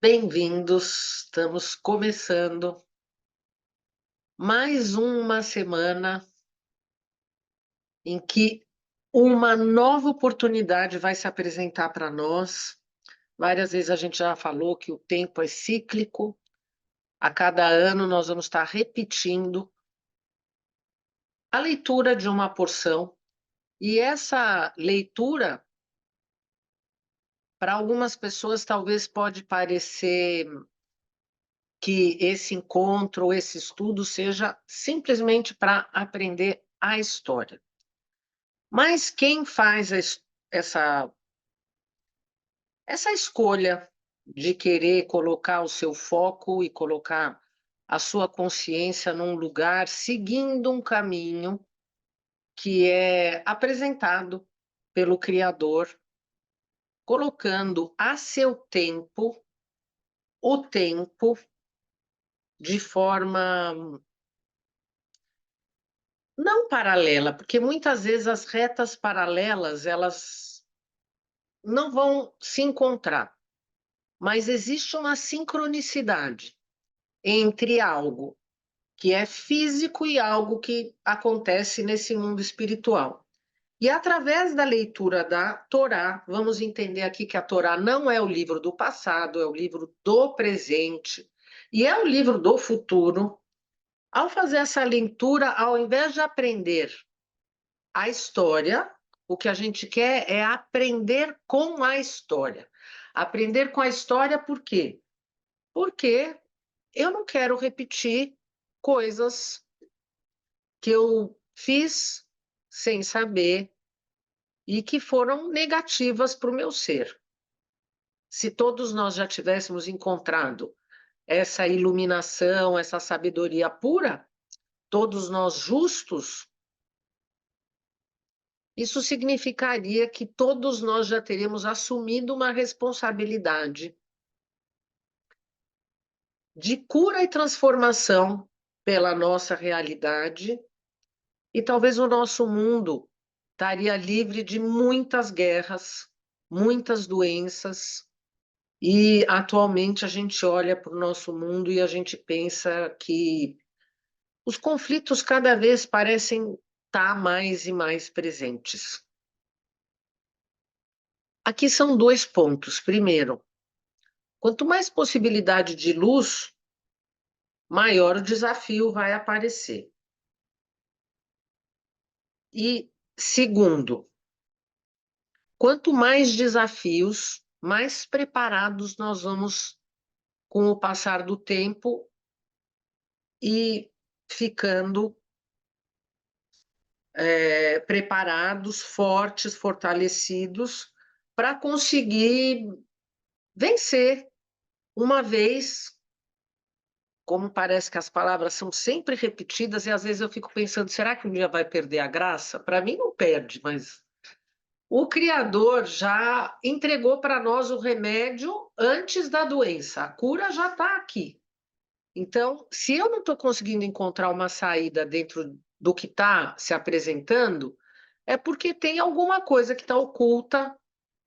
Bem-vindos, estamos começando mais uma semana em que uma nova oportunidade vai se apresentar para nós. Várias vezes a gente já falou que o tempo é cíclico, a cada ano nós vamos estar repetindo a leitura de uma porção, e essa leitura, para algumas pessoas, talvez pode parecer que esse encontro, esse estudo seja simplesmente para aprender a história. Mas quem faz essa essa escolha de querer colocar o seu foco e colocar a sua consciência num lugar, seguindo um caminho que é apresentado pelo Criador, colocando a seu tempo, o tempo de forma não paralela, porque muitas vezes as retas paralelas, elas não vão se encontrar. Mas existe uma sincronicidade entre algo que é físico e algo que acontece nesse mundo espiritual. E através da leitura da Torá, vamos entender aqui que a Torá não é o livro do passado, é o livro do presente e é o livro do futuro. Ao fazer essa leitura, ao invés de aprender a história, o que a gente quer é aprender com a história. Aprender com a história por quê? Porque eu não quero repetir coisas que eu fiz sem saber e que foram negativas para o meu ser. Se todos nós já tivéssemos encontrado essa iluminação, essa sabedoria pura, todos nós justos, isso significaria que todos nós já teríamos assumido uma responsabilidade de cura e transformação pela nossa realidade. E talvez o nosso mundo estaria livre de muitas guerras, muitas doenças, e atualmente a gente olha para o nosso mundo e a gente pensa que os conflitos cada vez parecem estar mais e mais presentes. Aqui são dois pontos. Primeiro, quanto mais possibilidade de luz, maior o desafio vai aparecer. E segundo, quanto mais desafios, mais preparados nós vamos, com o passar do tempo, e ficando preparados, fortes, fortalecidos, para conseguir vencer uma vez. Como parece que as palavras são sempre repetidas, e às vezes eu fico pensando: será que um dia vai perder a graça? Para mim não perde, mas o Criador já entregou para nós o remédio antes da doença, a cura já está aqui. Então, se eu não estou conseguindo encontrar uma saída dentro do que está se apresentando, é porque tem alguma coisa que está oculta,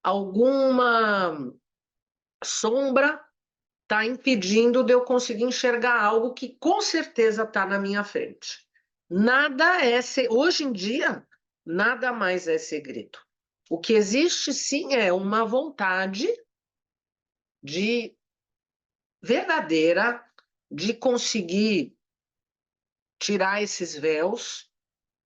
alguma sombra está impedindo de eu conseguir enxergar algo que com certeza está na minha frente. Nada é, hoje em dia, nada mais é segredo. O que existe, sim, é uma vontade de verdadeira de conseguir tirar esses véus,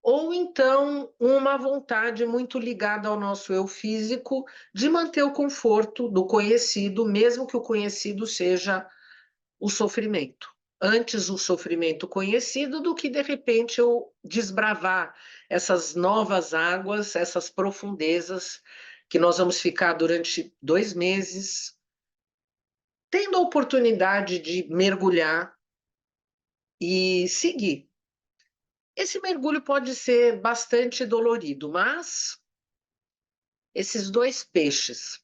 ou então uma vontade muito ligada ao nosso eu físico de manter o conforto do conhecido, mesmo que o conhecido seja o sofrimento. Antes o sofrimento conhecido do que, de repente, eu desbravar essas novas águas, essas profundezas que nós vamos ficar durante 2 meses, tendo a oportunidade de mergulhar e seguir. Esse mergulho pode ser bastante dolorido, mas esses dois peixes,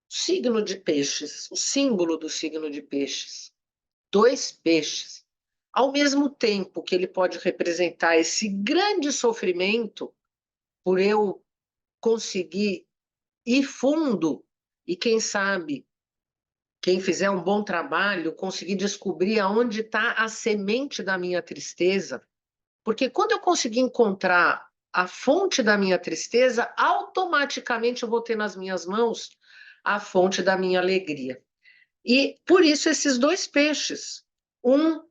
o signo de peixes, o símbolo do signo de peixes, dois peixes, ao mesmo tempo que ele pode representar esse grande sofrimento por eu conseguir ir fundo e, quem sabe, quem fizer um bom trabalho, conseguir descobrir aonde está a semente da minha tristeza, porque quando eu conseguir encontrar a fonte da minha tristeza, automaticamente eu vou ter nas minhas mãos a fonte da minha alegria. E por isso esses dois peixes, um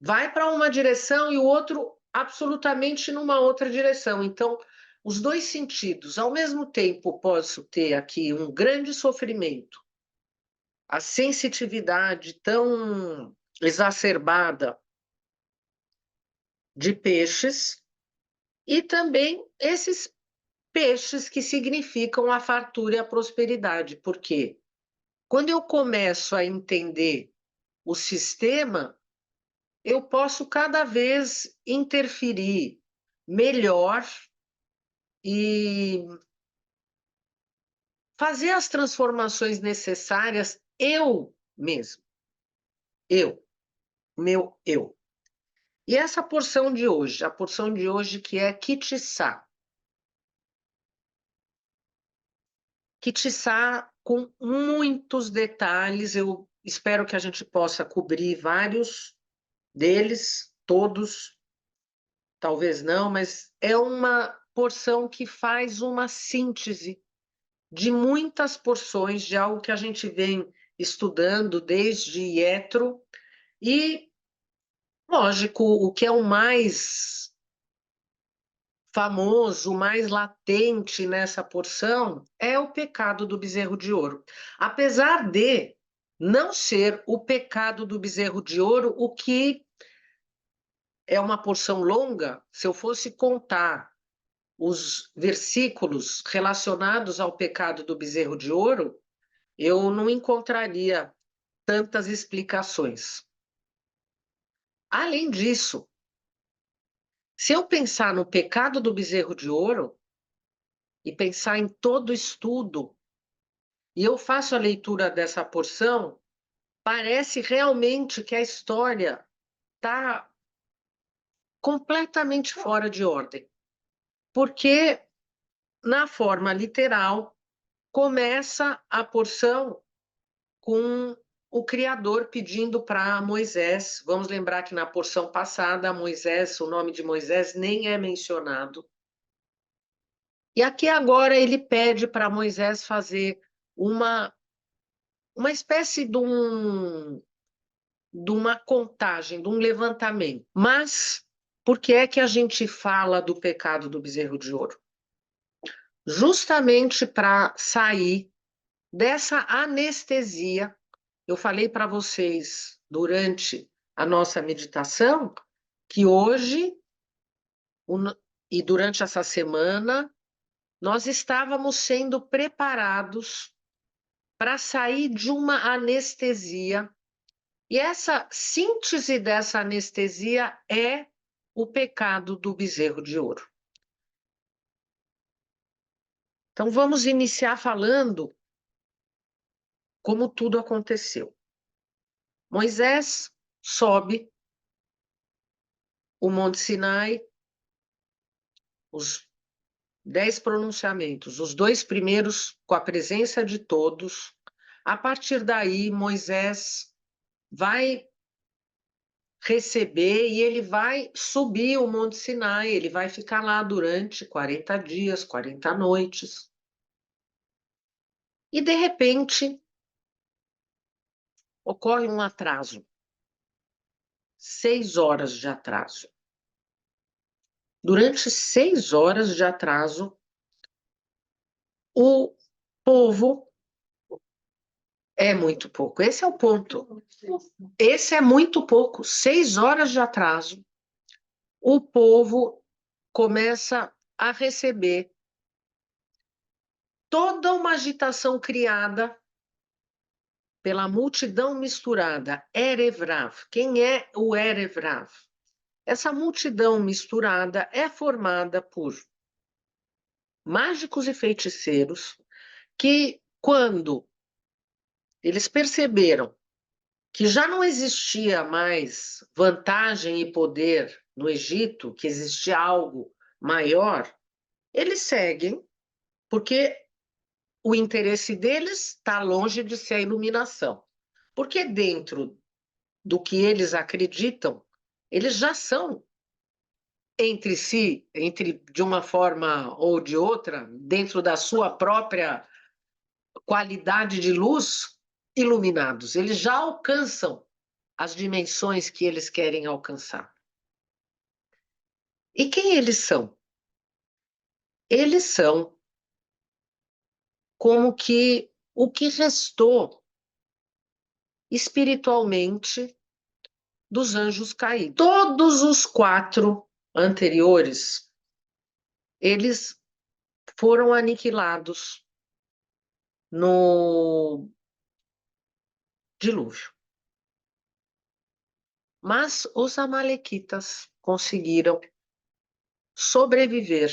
vai para uma direção e o outro absolutamente numa outra direção. Então, os dois sentidos, ao mesmo tempo, posso ter aqui um grande sofrimento, a sensitividade tão exacerbada de peixes, e também esses peixes que significam a fartura e a prosperidade. Por quê? Quando eu começo a entender o sistema, eu posso cada vez interferir melhor e fazer as transformações necessárias eu mesmo, eu, meu eu. E essa porção de hoje, a porção de hoje que é Kitissá. Kitissá com muitos detalhes, eu espero que a gente possa cobrir vários deles, todos, talvez não, mas é uma porção que faz uma síntese de muitas porções de algo que a gente vem estudando desde Ietro e, lógico, o que é o mais famoso, o mais latente nessa porção é o pecado do bezerro de ouro. Apesar de não ser o pecado do bezerro de ouro, o que é uma porção longa, se eu fosse contar os versículos relacionados ao pecado do bezerro de ouro, eu não encontraria tantas explicações. Além disso, se eu pensar no pecado do bezerro de ouro e pensar em todo o estudo, e eu faço a leitura dessa porção, parece realmente que a história está completamente fora de ordem. Porque, na forma literal, começa a porção com o Criador pedindo para Moisés. Vamos lembrar que na porção passada, Moisés, o nome de Moisés nem é mencionado. E aqui agora ele pede para Moisés fazer uma espécie de uma contagem, de um levantamento. Mas por que é que a gente fala do pecado do bezerro de ouro? Justamente para sair dessa anestesia. Eu falei para vocês durante a nossa meditação que hoje e durante essa semana nós estávamos sendo preparados para sair de uma anestesia. E essa síntese dessa anestesia é o pecado do bezerro de ouro. Então vamos iniciar falando como tudo aconteceu. Moisés sobe o Monte Sinai, os 10 pronunciamentos, os dois primeiros com a presença de todos. A partir daí, Moisés vai receber e ele vai subir o Monte Sinai, ele vai ficar lá durante 40 dias, 40 noites. E, de repente, ocorre um atraso. 6 horas de atraso. Durante 6 horas de atraso, o povo é muito pouco. Esse é o ponto. Esse é muito pouco. 6 horas de atraso, o povo começa a receber toda uma agitação criada pela multidão misturada. Erev Rav. Quem é o Erev Rav? Essa multidão misturada é formada por mágicos e feiticeiros que, quando eles perceberam que já não existia mais vantagem e poder no Egito, que existia algo maior, eles seguem, porque o interesse deles está longe de ser a iluminação. Porque dentro do que eles acreditam, eles já são entre si, de uma forma ou de outra, dentro da sua própria qualidade de luz, iluminados. Eles já alcançam as dimensões que eles querem alcançar. E quem eles são? Eles são como que o que restou espiritualmente dos anjos caídos. Todos os 4 anteriores, eles foram aniquilados no dilúvio. Mas os amalequitas conseguiram sobreviver.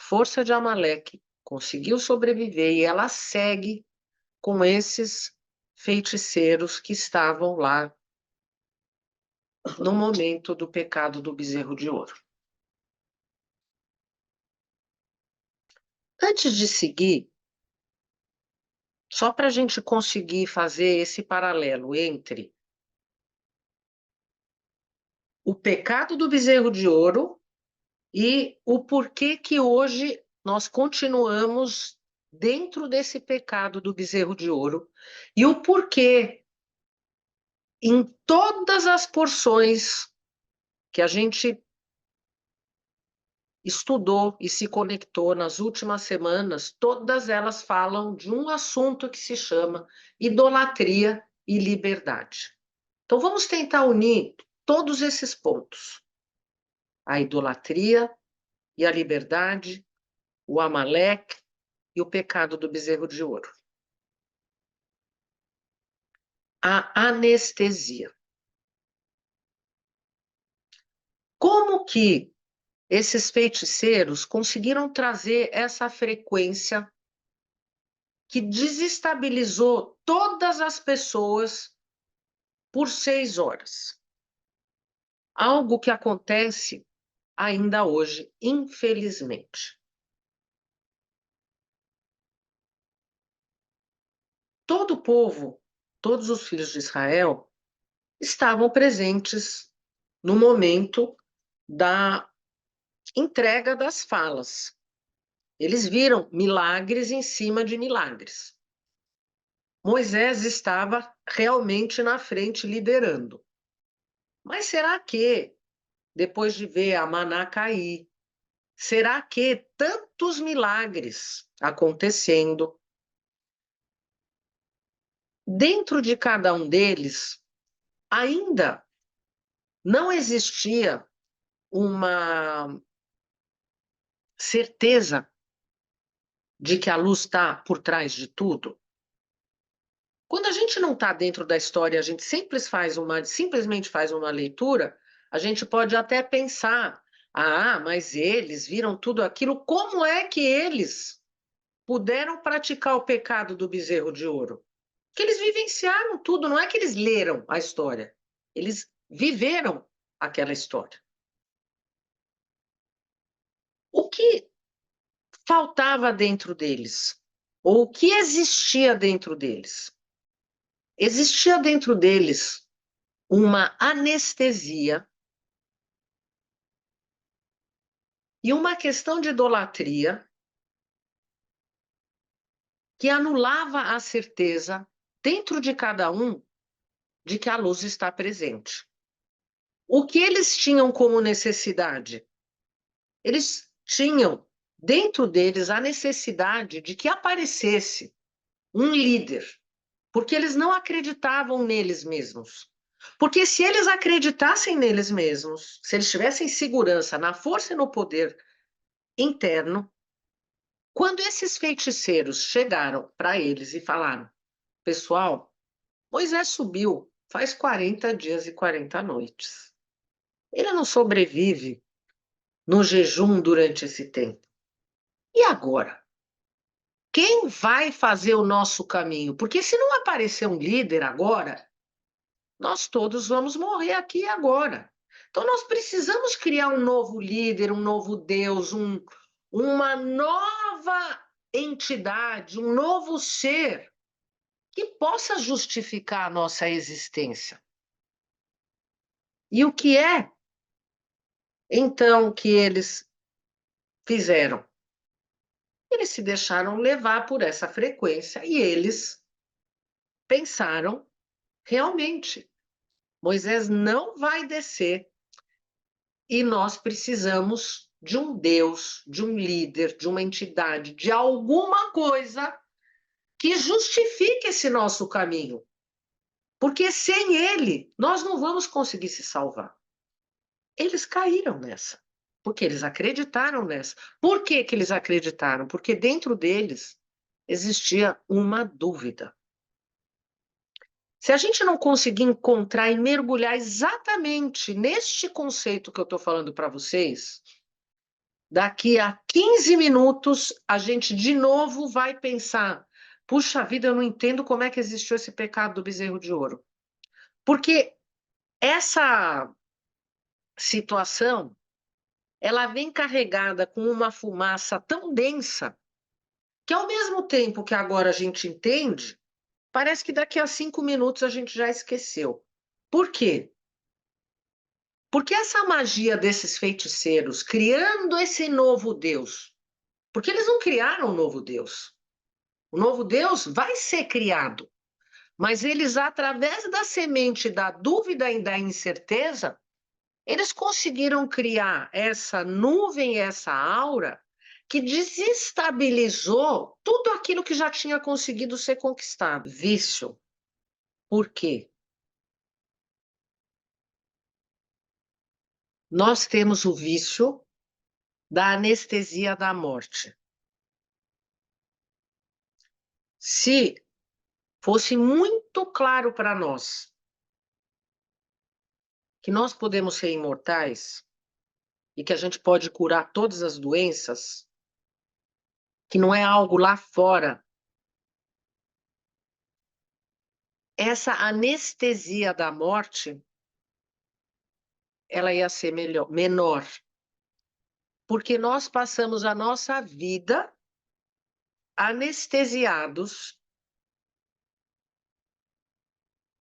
Força de Amaleque conseguiu sobreviver e ela segue com esses feiticeiros que estavam lá no momento do pecado do bezerro de ouro. Antes de seguir, só para a gente conseguir fazer esse paralelo entre o pecado do bezerro de ouro e o porquê que hoje nós continuamos dentro desse pecado do bezerro de ouro e o porquê em todas as porções que a gente estudou e se conectou nas últimas semanas, todas elas falam de um assunto que se chama idolatria e liberdade. Então vamos tentar unir todos esses pontos: a idolatria e a liberdade, o Amaleque e o pecado do bezerro de ouro. A anestesia. Como que esses feiticeiros conseguiram trazer essa frequência que desestabilizou todas as pessoas por 6 horas? Algo que acontece ainda hoje, infelizmente. Todo o povo, todos os filhos de Israel, estavam presentes no momento da entrega das falas. Eles viram milagres em cima de milagres. Moisés estava realmente na frente liderando. Mas será que, depois de ver a maná cair, será que tantos milagres acontecendo, dentro de cada um deles, ainda não existia uma certeza de que a luz está por trás de tudo? Quando a gente não está dentro da história, a gente simplesmente faz uma leitura, a gente pode até pensar: ah, mas eles viram tudo aquilo, como é que eles puderam praticar o pecado do bezerro de ouro? Que eles vivenciaram tudo, não é que eles leram a história, eles viveram aquela história. O que faltava dentro deles? Ou o que existia dentro deles? Existia dentro deles uma anestesia e uma questão de idolatria que anulava a certeza dentro de cada um de que a luz está presente. O que eles tinham como necessidade? Eles tinham dentro deles a necessidade de que aparecesse um líder, porque eles não acreditavam neles mesmos. Porque se eles acreditassem neles mesmos, se eles tivessem segurança na força e no poder interno, quando esses feiticeiros chegaram para eles e falaram: pessoal, Moisés subiu faz 40 dias e 40 noites. Ele não sobrevive no jejum durante esse tempo. E agora? Quem vai fazer o nosso caminho? Porque se não aparecer um líder agora, nós todos vamos morrer aqui e agora. Então nós precisamos criar um novo líder, um novo Deus, uma nova entidade, um novo ser que possa justificar a nossa existência. E o que é, então, que eles fizeram? Eles se deixaram levar por essa frequência e eles pensaram, realmente, Moisés não vai descer e nós precisamos de um Deus, de um líder, de uma entidade, de alguma coisa que justifique esse nosso caminho. Porque sem ele, nós não vamos conseguir se salvar. Eles caíram nessa, porque eles acreditaram nessa. Por que que eles acreditaram? Porque dentro deles existia uma dúvida. Se a gente não conseguir encontrar e mergulhar exatamente neste conceito que eu estou falando para vocês, daqui a 15 minutos a gente de novo vai pensar: puxa vida, eu não entendo como é que existiu esse pecado do bezerro de ouro. Porque essa situação, ela vem carregada com uma fumaça tão densa, que ao mesmo tempo que agora a gente entende, parece que daqui a 5 minutos a gente já esqueceu. Por quê? Porque essa magia desses feiticeiros criando esse novo Deus, porque eles não criaram um novo Deus. O novo Deus vai ser criado, mas eles, através da semente da dúvida e da incerteza, eles conseguiram criar essa nuvem, essa aura, que desestabilizou tudo aquilo que já tinha conseguido ser conquistado. Vício. Por quê? Nós temos o vício da anestesia da morte. Se fosse muito claro para nós que nós podemos ser imortais e que a gente pode curar todas as doenças, que não é algo lá fora, essa anestesia da morte, ela ia ser menor, porque nós passamos a nossa vida anestesiados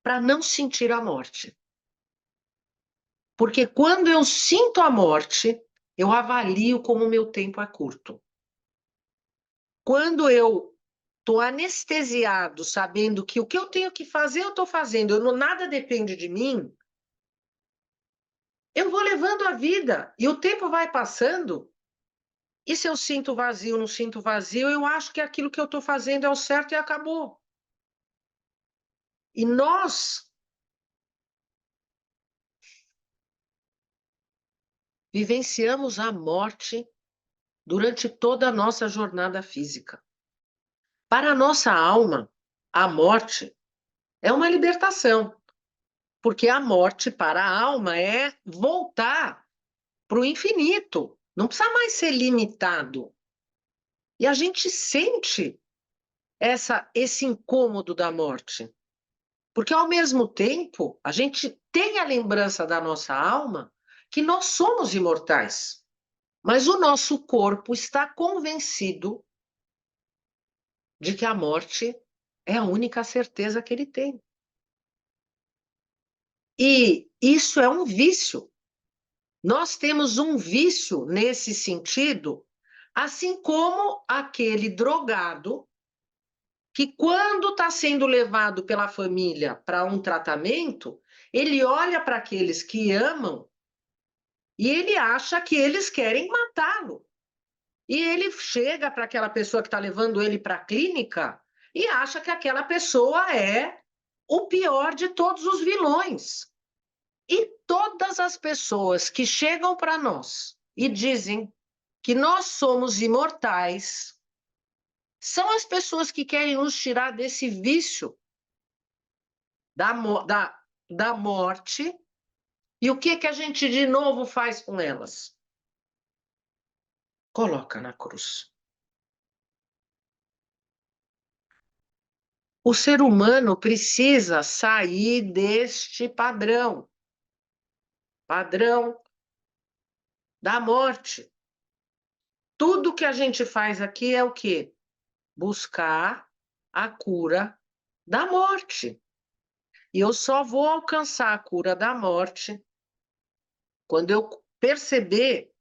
para não sentir a morte. Porque quando eu sinto a morte, eu avalio como o meu tempo é curto. Quando eu estou anestesiado, sabendo que o que eu tenho que fazer, eu estou fazendo, nada depende de mim, eu vou levando a vida e o tempo vai passando. E se eu sinto vazio, não sinto vazio, eu acho que aquilo que eu estou fazendo é o certo e acabou. E nós vivenciamos a morte durante toda a nossa jornada física. Para a nossa alma, a morte é uma libertação, porque a morte para a alma é voltar para o infinito, não precisa mais ser limitado. E a gente sente esse incômodo da morte, porque ao mesmo tempo a gente tem a lembrança da nossa alma que nós somos imortais, mas o nosso corpo está convencido de que a morte é a única certeza que ele tem. E isso é um vício. Nós temos um vício nesse sentido, assim como aquele drogado que, quando está sendo levado pela família para um tratamento, ele olha para aqueles que amam e ele acha que eles querem matá-lo. E ele chega para aquela pessoa que está levando ele para a clínica e acha que aquela pessoa é o pior de todos os vilões. E todas as pessoas que chegam para nós e dizem que nós somos imortais são as pessoas que querem nos tirar desse vício da morte. E o que que a gente de novo faz com elas? Coloca na cruz. O ser humano precisa sair deste padrão da morte. Tudo que a gente faz aqui é o quê? buscar a cura da morte. E eu só vou alcançar a cura da morte quando eu perceber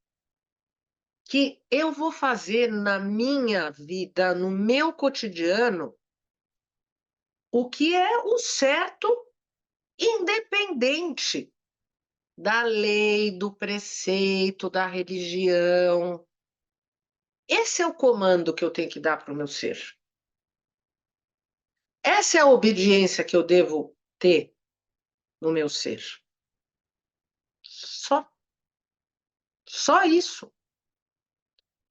que eu vou fazer na minha vida, no meu cotidiano, o que é o certo, independente da lei, do preceito, da religião. Esse é o comando que eu tenho que dar para o meu ser. Essa é a obediência que eu devo ter no meu ser. Só, só isso.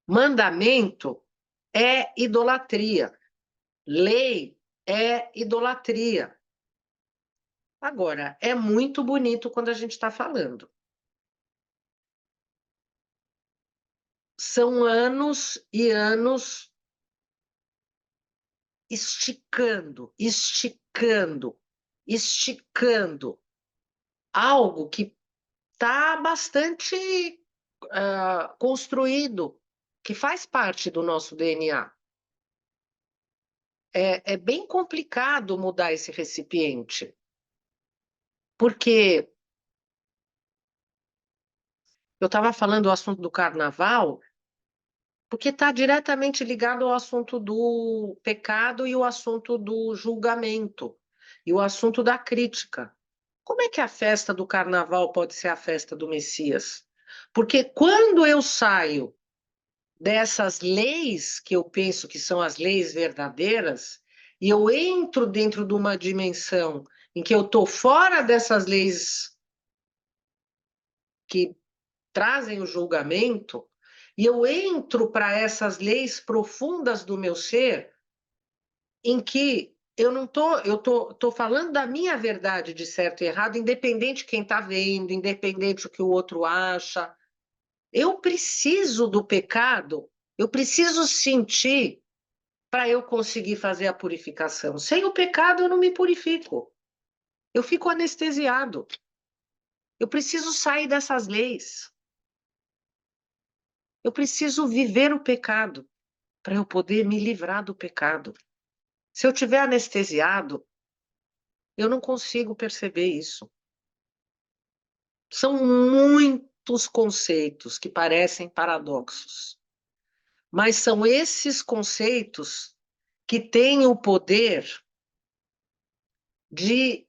Mandamento é idolatria. Lei é idolatria. Agora, é muito bonito quando a gente está falando. São anos e anos esticando, esticando, esticando algo que está bastante construído, que faz parte do nosso DNA. É bem complicado mudar esse recipiente, porque eu estava falando do assunto do carnaval, porque está diretamente ligado ao assunto do pecado e o assunto do julgamento, e o assunto da crítica. Como é que a festa do carnaval pode ser a festa do Messias? Porque quando eu saio dessas leis, que eu penso que são as leis verdadeiras, e eu entro dentro de uma dimensão em que eu estou fora dessas leis que trazem o julgamento, e eu entro para essas leis profundas do meu ser, em que eu não tô falando da minha verdade de certo e errado, independente de quem está vendo, independente do que o outro acha. Eu preciso do pecado, eu preciso sentir para eu conseguir fazer a purificação. Sem o pecado eu não me purifico. Eu fico anestesiado. Eu preciso sair dessas leis. Eu preciso viver o pecado para eu poder me livrar do pecado. Se eu tiver anestesiado, eu não consigo perceber isso. São muitos conceitos que parecem paradoxos, mas são esses conceitos que têm o poder de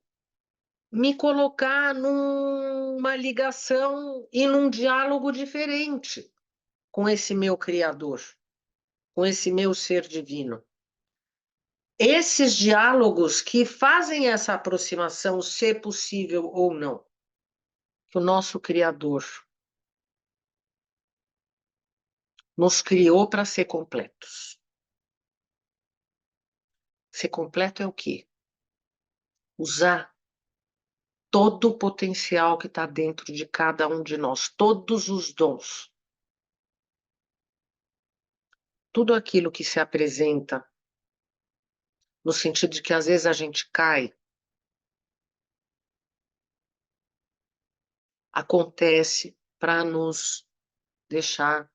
me colocar numa ligação e num diálogo diferente com esse meu Criador, com esse meu ser divino. Esses diálogos que fazem essa aproximação ser possível ou não, que o nosso Criador nos criou para ser completos. Ser completo é o quê? Usar todo o potencial que está dentro de cada um de nós, todos os dons. Tudo aquilo que se apresenta, no sentido de que às vezes a gente cai, acontece para nos deixar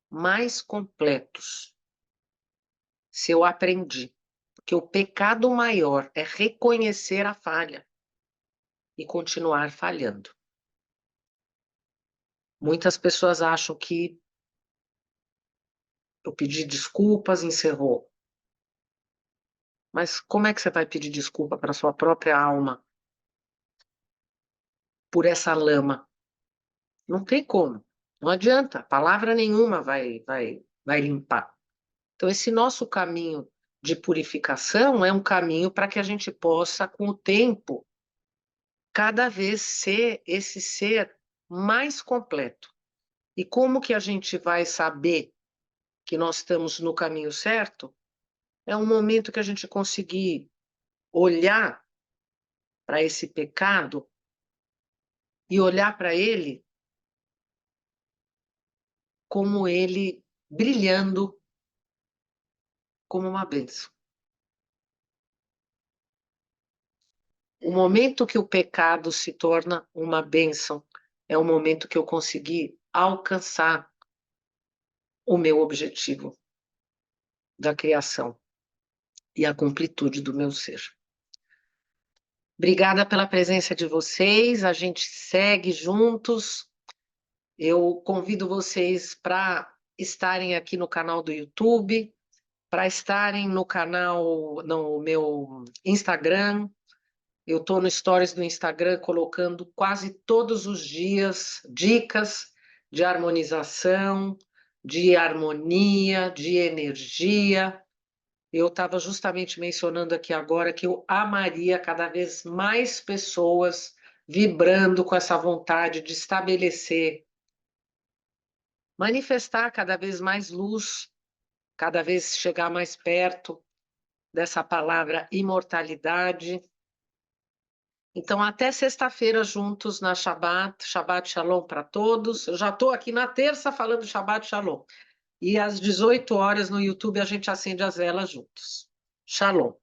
mais completos. Se eu aprendi, porque o pecado maior é reconhecer a falha e continuar falhando. Muitas pessoas acham que eu pedi desculpas, encerrou. Mas como é que você vai pedir desculpa para sua própria alma por essa lama? Não tem como. Não adianta. Palavra nenhuma vai limpar. Então, esse nosso caminho de purificação é um caminho para que a gente possa, com o tempo, cada vez ser esse ser mais completo. E como que a gente vai saber que nós estamos no caminho certo? É um momento que a gente conseguir olhar para esse pecado e olhar para ele como ele brilhando como uma bênção. O momento que o pecado se torna uma bênção é o momento que eu consegui alcançar o meu objetivo da criação. e a completude do meu ser. Obrigada pela presença de vocês, a gente segue juntos. Eu convido vocês para estarem aqui no canal do YouTube, para estarem no canal, no meu Instagram. Eu estou no Stories do Instagram colocando quase todos os dias dicas de harmonização, de harmonia, de energia. Eu estava justamente mencionando aqui agora que eu amaria cada vez mais pessoas vibrando com essa vontade de estabelecer, manifestar cada vez mais luz, cada vez chegar mais perto dessa palavra imortalidade. Então, até sexta-feira juntos na Shabbat, Shabbat Shalom para todos. Eu já estou aqui na terça falando Shabbat Shalom. E às 18 horas no YouTube a gente acende as velas juntos. Shalom.